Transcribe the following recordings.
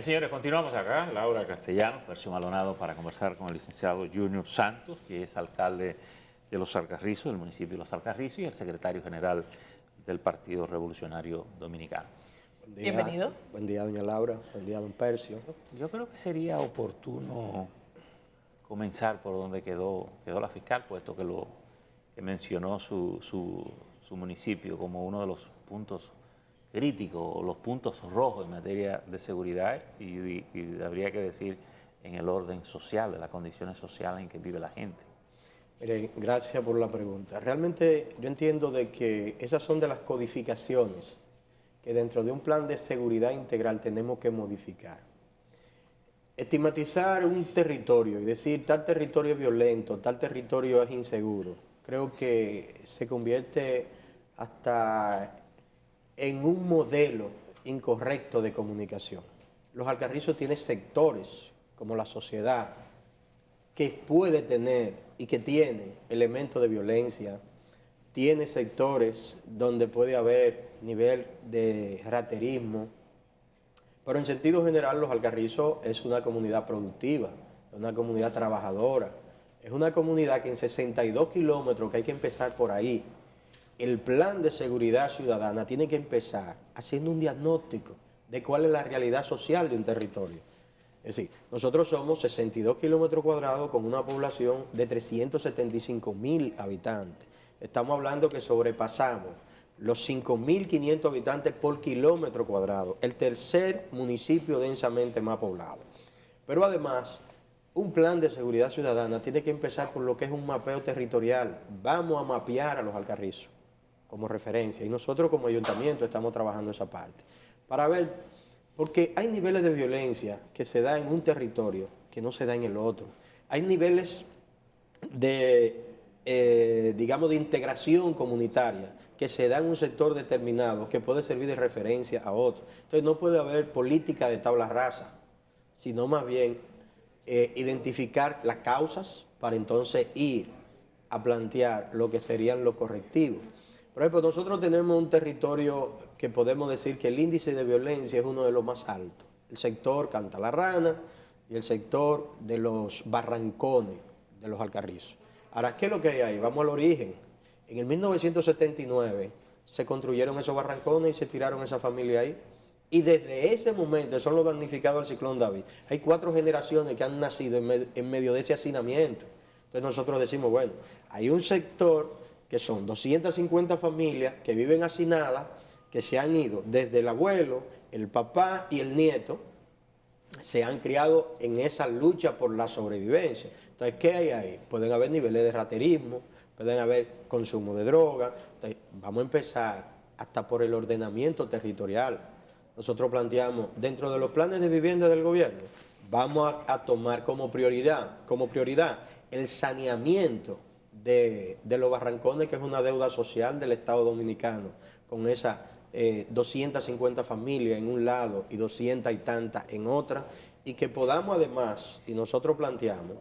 Bien, señores, continuamos acá. Laura Castellanos, Percio Maldonado, para conversar con el licenciado Junior Santos, que es alcalde de Los Alcarrizos, del municipio de Los Alcarrizos, y el secretario general del Partido Revolucionario Dominicano. Buen día. Bienvenido. Buen día, doña Laura. Buen día, don Percio. Yo creo que sería oportuno comenzar por donde quedó la fiscal, puesto que mencionó su municipio como uno de los puntos críticos, los puntos rojos en materia de seguridad y habría que decir en el orden social, de las condiciones sociales en que vive la gente. Mire, gracias por la pregunta. Realmente yo entiendo de que esas son de las codificaciones que dentro de un plan de seguridad integral tenemos que modificar. Estigmatizar un territorio y decir tal territorio es violento, tal territorio es inseguro, creo que se convierte hasta en un modelo incorrecto de comunicación. Los Alcarrizos tienen sectores, como la sociedad, que puede tener y que tiene elementos de violencia, tiene sectores donde puede haber nivel de raterismo, pero en sentido general Los Alcarrizos es una comunidad productiva, es una comunidad trabajadora, es una comunidad que en 62 kilómetros, que hay que empezar por ahí, el plan de seguridad ciudadana tiene que empezar haciendo un diagnóstico de cuál es la realidad social de un territorio. Es decir, nosotros somos 62 kilómetros cuadrados con una población de 375.000 habitantes. Estamos hablando que sobrepasamos los 5.500 habitantes por kilómetro cuadrado, el tercer municipio densamente más poblado. Pero además, un plan de seguridad ciudadana tiene que empezar por lo que es un mapeo territorial. Vamos a mapear a Los Alcarrizos como referencia, y nosotros como ayuntamiento estamos trabajando esa parte, para ver, porque hay niveles de violencia que se da en un territorio que no se da en el otro. Hay niveles de, digamos, de integración comunitaria que se da en un sector determinado que puede servir de referencia a otro. Entonces no puede haber política de tabla rasa, sino más bien identificar las causas para entonces ir a plantear lo que serían los correctivos. Por ejemplo, nosotros tenemos un territorio que podemos decir que el índice de violencia es uno de los más altos. El sector Canta la Rana y el sector de los barrancones de Los Alcarrizos. Ahora, ¿qué es lo que hay ahí? Vamos al origen. En el 1979 se construyeron esos barrancones y se tiraron esa familia ahí. Y desde ese momento son los damnificados del ciclón David. Hay 4 generaciones que han nacido en medio de ese hacinamiento. Entonces nosotros decimos, bueno, hay un sector que son 250 familias que viven hacinadas, que se han ido desde el abuelo, el papá y el nieto, se han criado en esa lucha por la sobrevivencia. Entonces, ¿qué hay ahí? Pueden haber niveles de raterismo, pueden haber consumo de droga. Entonces, vamos a empezar hasta por el ordenamiento territorial. Nosotros planteamos, dentro de los planes de vivienda del gobierno, vamos a tomar como prioridad el saneamiento de los barrancones, que es una deuda social del Estado Dominicano, con esas 250 familias en un lado y 200 y tantas en otra, y que podamos además, y nosotros planteamos,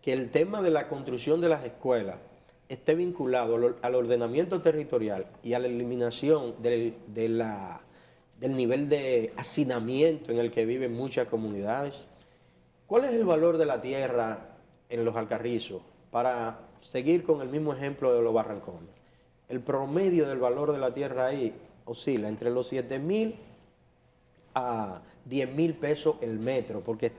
que el tema de la construcción de las escuelas esté vinculado al ordenamiento territorial y a la eliminación del nivel de hacinamiento en el que viven muchas comunidades. ¿Cuál es el valor de la tierra en Los Alcarrizos? Para seguir con el mismo ejemplo de los barrancones. El promedio del valor de la tierra ahí oscila entre los 7.000 a 10.000 pesos el metro, porque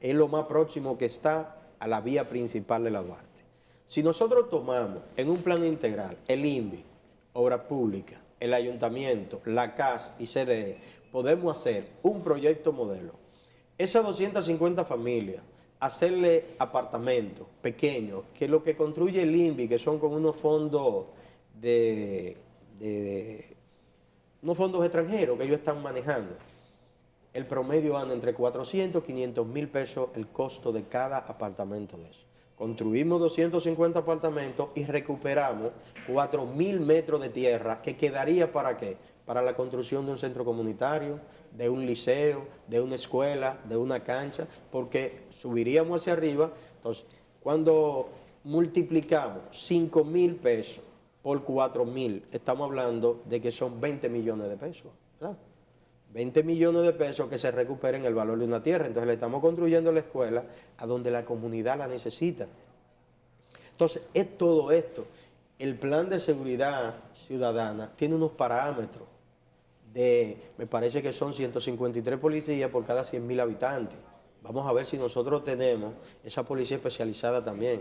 es lo más próximo que está a la vía principal de la Duarte. Si nosotros tomamos en un plan integral el INVI, Obras Públicas, el Ayuntamiento, la CAS y CDE, podemos hacer un proyecto modelo. Esas 250 familias, hacerle apartamentos pequeños, que es lo que construye el INVI, que son con unos fondos unos fondos extranjeros que ellos están manejando. El promedio anda entre 400 y 500 mil pesos el costo de cada apartamento de eso. Construimos 250 apartamentos y recuperamos 4.000 metros de tierra que quedaría ¿para qué? Para la construcción de un centro comunitario, de un liceo, de una escuela, de una cancha, porque subiríamos hacia arriba. Entonces, cuando multiplicamos 5.000 pesos por 4.000, estamos hablando de que son 20 millones de pesos. Claro. 20 millones de pesos que se recuperen el valor de una tierra. Entonces le estamos construyendo la escuela a donde la comunidad la necesita. Entonces, es todo esto. El plan de seguridad ciudadana tiene unos parámetros me parece que son 153 policías por cada 100.000 habitantes. Vamos a ver si nosotros tenemos esa policía especializada también.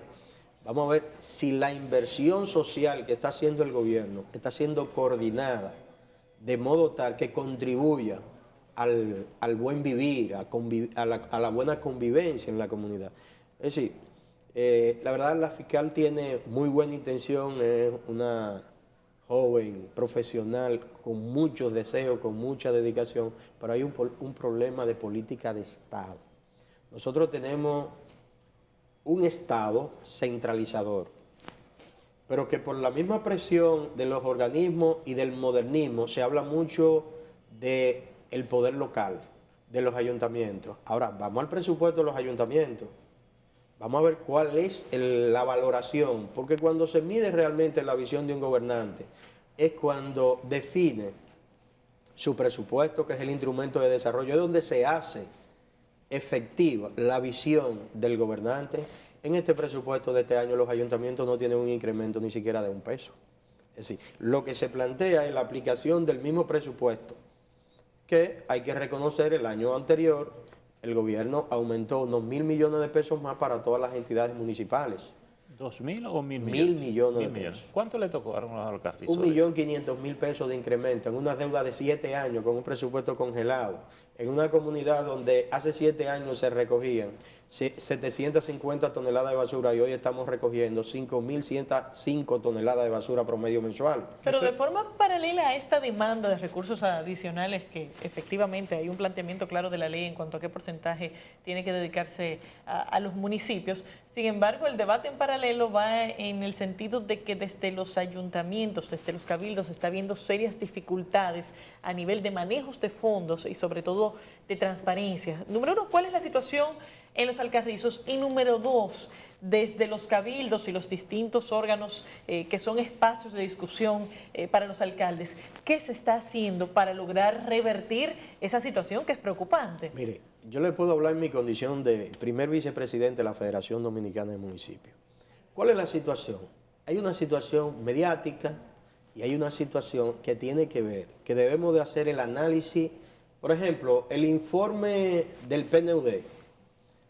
Vamos a ver si la inversión social que está haciendo el gobierno está siendo coordinada de modo tal que contribuya al buen vivir, a la buena convivencia en la comunidad. Es decir, la verdad la fiscal tiene muy buena intención, es una joven, profesional, con muchos deseos, con mucha dedicación, pero hay un problema de política de Estado. Nosotros tenemos un Estado centralizador, pero que por la misma presión de los organismos y del modernismo se habla mucho del poder local, de los ayuntamientos. Ahora, vamos al presupuesto de los ayuntamientos. Vamos a ver cuál es la valoración, porque cuando se mide realmente la visión de un gobernante es cuando define su presupuesto, que es el instrumento de desarrollo, es donde se hace efectiva la visión del gobernante. En este presupuesto de este año los ayuntamientos no tienen un incremento ni siquiera de $1. Es decir, lo que se plantea es la aplicación del mismo presupuesto, que hay que reconocer el año anterior. El gobierno aumentó unos 1.000 millones de pesos más para todas las entidades municipales. ¿2.000 o 1.000 millones? 1.000 millones de pesos. ¿Cuánto le tocó a los Carrizo? 1.500.000 pesos de incremento en una deuda de 7 años con un presupuesto congelado, en una comunidad donde hace 7 años se recogían 750 toneladas de basura y hoy estamos recogiendo 5.105 toneladas de basura promedio mensual. Pero de forma paralela a esta demanda de recursos adicionales, que efectivamente hay un planteamiento claro de la ley en cuanto a qué porcentaje tiene que dedicarse a los municipios, sin embargo el debate en paralelo va en el sentido de que desde los ayuntamientos, desde los cabildos, está habiendo serias dificultades a nivel de manejos de fondos y sobre todo de transparencia. Número uno, ¿cuál es la situación en los Alcarrizos? Y número dos, desde los cabildos y los distintos órganos que son espacios de discusión para los alcaldes, ¿qué se está haciendo para lograr revertir esa situación que es preocupante? Mire, yo le puedo hablar en mi condición de primer vicepresidente de la Federación Dominicana de Municipios. ¿Cuál es la situación? Hay una situación mediática y hay una situación que tiene que ver, que debemos de hacer el análisis. Por ejemplo, el informe del PNUD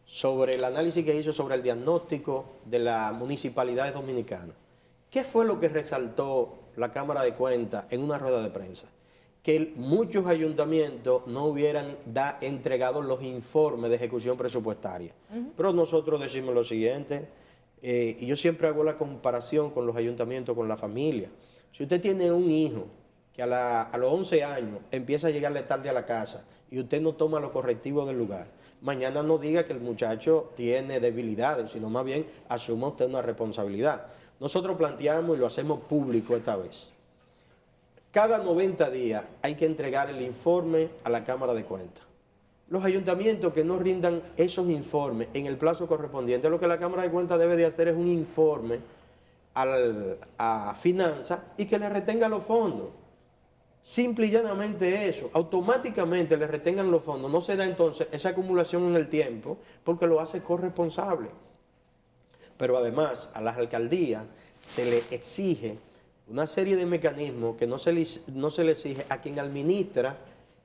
sobre el análisis que hizo sobre el diagnóstico de las municipalidades dominicanas. ¿Qué fue lo que resaltó la Cámara de Cuentas en una rueda de prensa? Que muchos ayuntamientos no hubieran entregado los informes de ejecución presupuestaria. Pero nosotros decimos lo siguiente, y yo siempre hago la comparación con los ayuntamientos, con la familia. Si usted tiene un hijo que a los 11 años empieza a llegarle tarde a la casa y usted no toma los correctivos del lugar, mañana no diga que el muchacho tiene debilidades, sino más bien asuma usted una responsabilidad. Nosotros planteamos y lo hacemos público esta vez. Cada 90 días hay que entregar el informe a la Cámara de Cuentas. Los ayuntamientos que no rindan esos informes en el plazo correspondiente, lo que la Cámara de Cuentas debe de hacer es un informe a Finanzas y que le retenga los fondos. Simple y llanamente eso, automáticamente le retengan los fondos, no se da entonces esa acumulación en el tiempo porque lo hace corresponsable. Pero además a las alcaldías se le exige una serie de mecanismos que no se le exige a quien administra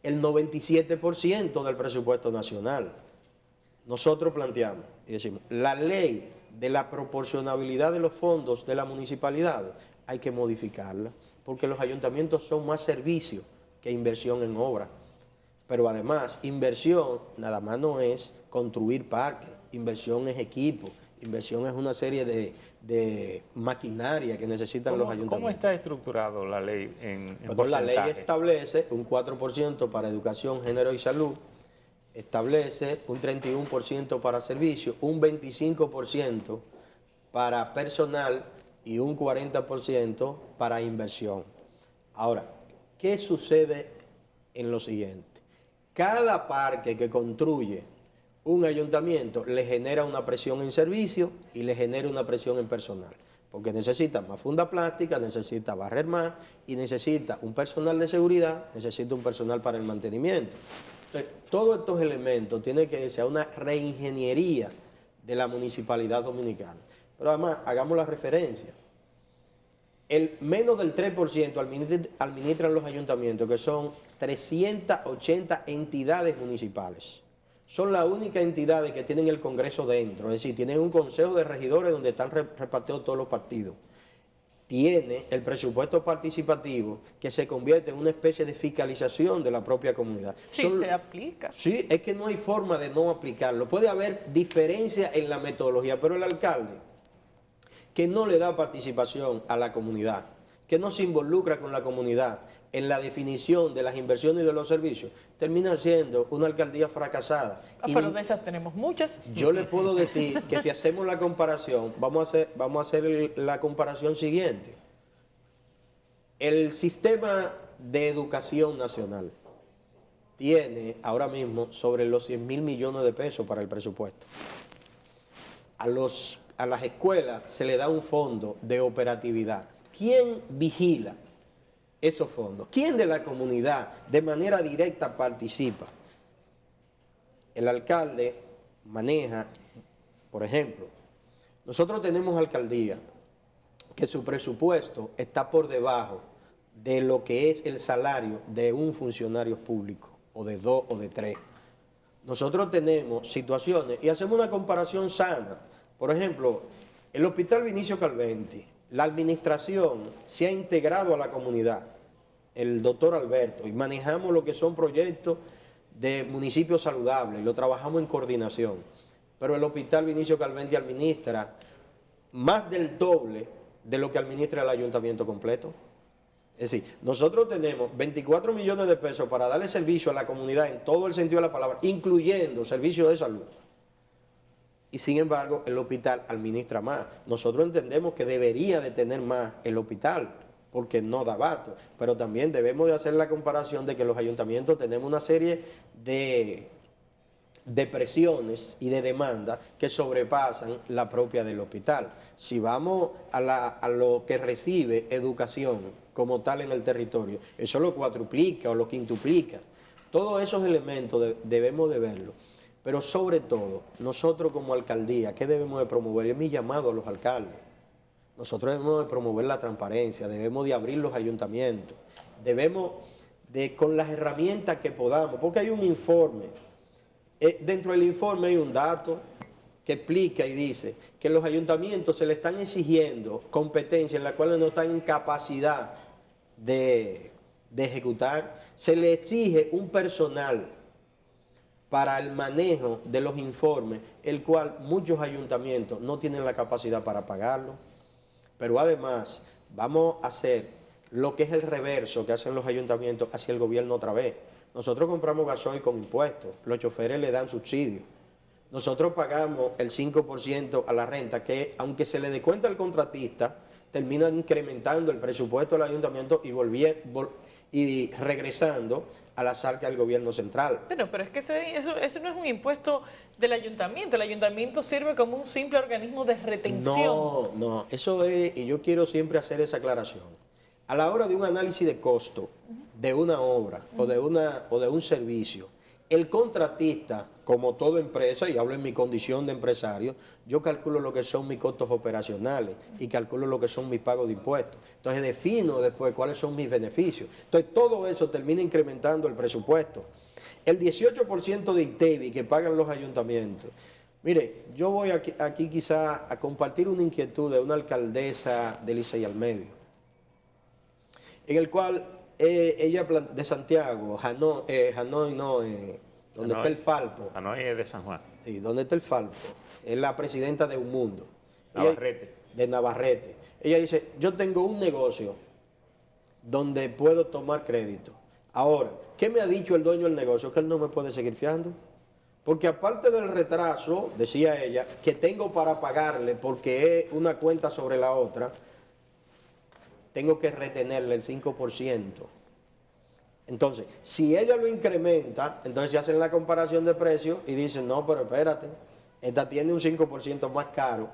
el 97% del presupuesto nacional. Nosotros planteamos y decimos, la ley de la proporcionabilidad de los fondos de la municipalidad hay que modificarla, porque los ayuntamientos son más servicios que inversión en obra. Pero además, inversión nada más no es construir parques, inversión es equipo, inversión es una serie de maquinaria que necesitan los ayuntamientos. ¿Cómo está estructurado la ley en porcentaje? La ley establece un 4% para educación, género y salud, establece un 31% para servicios, un 25% para personal y un 40% para inversión. Ahora, ¿qué sucede en lo siguiente? Cada parque que construye un ayuntamiento le genera una presión en servicio y le genera una presión en personal. porque necesita más funda plástica, necesita barrer más y necesita un personal de seguridad, necesita un personal para el mantenimiento. Entonces, todos estos elementos tienen que ser una reingeniería de la municipalidad dominicana. Pero además, hagamos la referencia. El menos del 3% administran los ayuntamientos, que son 380 entidades municipales. Son las únicas entidades que tienen el Congreso dentro, es decir, tienen un consejo de regidores donde están repartidos todos los partidos. Tiene el presupuesto participativo que se convierte en una especie de fiscalización de la propia comunidad. Sí, se aplica. Sí, es que no hay forma de no aplicarlo. Puede haber diferencia en la metodología, pero el alcalde que no le da participación a la comunidad, que no se involucra con la comunidad en la definición de las inversiones y de los servicios, termina siendo una alcaldía fracasada. Pero de esas tenemos muchas. Yo le puedo decir que si hacemos la comparación, vamos a hacer la comparación siguiente. El sistema de educación nacional tiene ahora mismo sobre los 100.000 millones de pesos para el presupuesto. A las escuelas se le da un fondo de operatividad. ¿Quién vigila esos fondos? ¿Quién de la comunidad de manera directa participa? El alcalde maneja, por ejemplo, nosotros tenemos alcaldía que su presupuesto está por debajo de lo que es el salario de un funcionario público, o de 2 o de 3. Nosotros tenemos situaciones y hacemos una comparación sana. Por ejemplo, el Hospital Vinicio Calventi, la administración se ha integrado a la comunidad, el doctor Alberto, y manejamos lo que son proyectos de municipios saludables, lo trabajamos en coordinación. Pero el Hospital Vinicio Calventi administra más del doble de lo que administra el ayuntamiento completo. Es decir, nosotros tenemos 24 millones de pesos para darle servicio a la comunidad en todo el sentido de la palabra, incluyendo servicios de salud. Y sin embargo, el hospital administra más. Nosotros entendemos que debería de tener más el hospital, porque no da abasto. Pero también debemos de hacer la comparación de que los ayuntamientos tenemos una serie de presiones y de demandas que sobrepasan la propia del hospital. Si vamos a lo que recibe educación como tal en el territorio, eso lo cuadruplica o lo quintuplica. Todos esos elementos debemos de verlo. Pero sobre todo, nosotros como alcaldía, ¿qué debemos de promover? Es mi llamado a los alcaldes. Nosotros debemos de promover la transparencia, debemos de abrir los ayuntamientos, debemos de, con las herramientas que podamos, porque hay un informe. Dentro del informe hay un dato que explica y dice que los ayuntamientos se le están exigiendo competencias en las cuales no están en capacidad de ejecutar. Se le exige un personal para el manejo de los informes, el cual muchos ayuntamientos no tienen la capacidad para pagarlo. Pero además vamos a hacer lo que es el reverso que hacen los ayuntamientos hacia el gobierno otra vez. Nosotros compramos gasoil con impuestos, los choferes le dan subsidio. Nosotros pagamos el 5% a la renta, que aunque se le descuenta al contratista, termina incrementando el presupuesto del ayuntamiento y regresando a las arcas del gobierno central. Pero es que eso no es un impuesto del ayuntamiento. El ayuntamiento sirve como un simple organismo de retención. No, eso es, y yo quiero siempre hacer esa aclaración. A la hora de un análisis de costo de una obra o de un servicio, el contratista, como toda empresa, y hablo en mi condición de empresario, yo calculo lo que son mis costos operacionales y calculo lo que son mis pagos de impuestos. Entonces defino después cuáles son mis beneficios. Entonces todo eso termina incrementando el presupuesto. El 18% de ITEVI que pagan los ayuntamientos. Mire, yo voy aquí quizá a compartir una inquietud de una alcaldesa de Licey al Medio, en el cual ella de Santiago, Hanoi no, donde está el Falpo. Hanoi es de San Juan. Sí, donde está el Falpo. Es la presidenta de Un Mundo. Navarrete. De Navarrete. Ella dice, yo tengo un negocio donde puedo tomar crédito. Ahora, ¿qué me ha dicho el dueño del negocio? Que él no me puede seguir fiando. Porque aparte del retraso, decía ella, que tengo para pagarle porque es una cuenta sobre la otra, tengo que retenerle el 5%. Entonces, si ella lo incrementa, entonces se hacen la comparación de precios y dicen, no, pero espérate, esta tiene un 5% más caro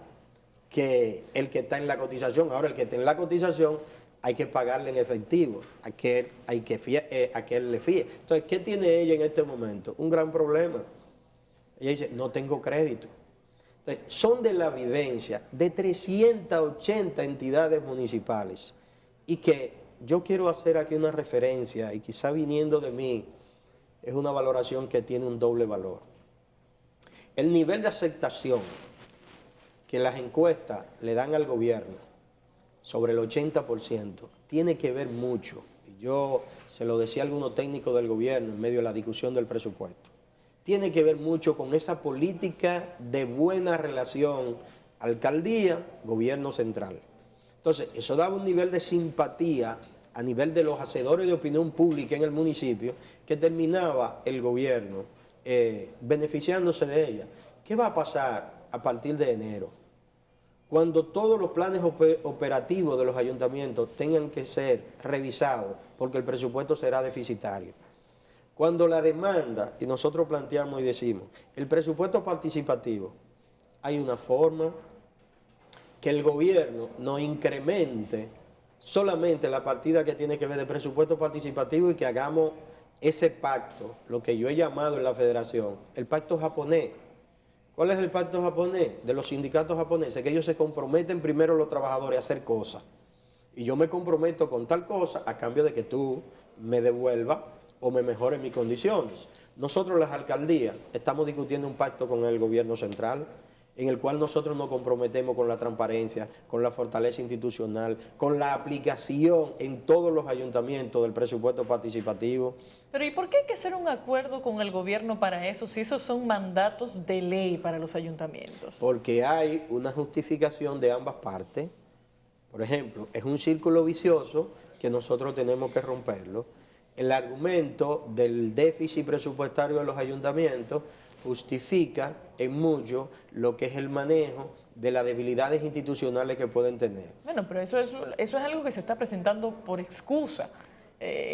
que el que está en la cotización. Ahora, el que está en la cotización hay que pagarle en efectivo, a que él le fíe. Entonces, ¿qué tiene ella en este momento? Un gran problema. Ella dice, no tengo crédito. Entonces, son de la vivencia de 380 entidades municipales y que yo quiero hacer aquí una referencia y quizá viniendo de mí es una valoración que tiene un doble valor. El nivel de aceptación que las encuestas le dan al gobierno sobre el 80% tiene que ver mucho, y yo se lo decía a algunos técnicos del gobierno en medio de la discusión del presupuesto, tiene que ver mucho con esa política de buena relación alcaldía, gobierno central. Entonces, eso daba un nivel de simpatía a nivel de los hacedores de opinión pública en el municipio que terminaba el gobierno beneficiándose de ella. ¿Qué va a pasar a partir de enero? Cuando todos los planes operativos de los ayuntamientos tengan que ser revisados porque el presupuesto será deficitario. Cuando la demanda, y nosotros planteamos y decimos, el presupuesto participativo, hay una forma que el gobierno no incremente solamente la partida que tiene que ver de presupuesto participativo y que hagamos ese pacto, lo que yo he llamado en la federación, el pacto japonés. ¿Cuál es el pacto japonés? De los sindicatos japoneses, que ellos se comprometen primero los trabajadores a hacer cosas. Y yo me comprometo con tal cosa a cambio de que tú me devuelvas o me mejores mis condiciones. Nosotros, las alcaldías, estamos discutiendo un pacto con el gobierno central, en el cual nosotros nos comprometemos con la transparencia, con la fortaleza institucional, con la aplicación en todos los ayuntamientos del presupuesto participativo. Pero ¿y por qué hay que hacer un acuerdo con el gobierno para eso, si esos son mandatos de ley para los ayuntamientos? Porque hay una justificación de ambas partes. Por ejemplo, es un círculo vicioso que nosotros tenemos que romperlo. El argumento del déficit presupuestario de los ayuntamientos justifica en mucho lo que es el manejo de las debilidades institucionales que pueden tener. Bueno, pero eso es algo que se está presentando por excusa,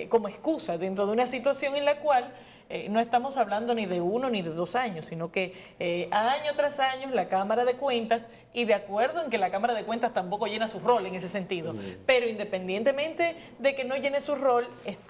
como excusa dentro de una situación en la cual no estamos hablando ni de 1 ni de 2 años, sino que año tras año la Cámara de Cuentas, y de acuerdo en que la Cámara de Cuentas tampoco llena su rol en ese sentido, pero independientemente de que no llene su rol, está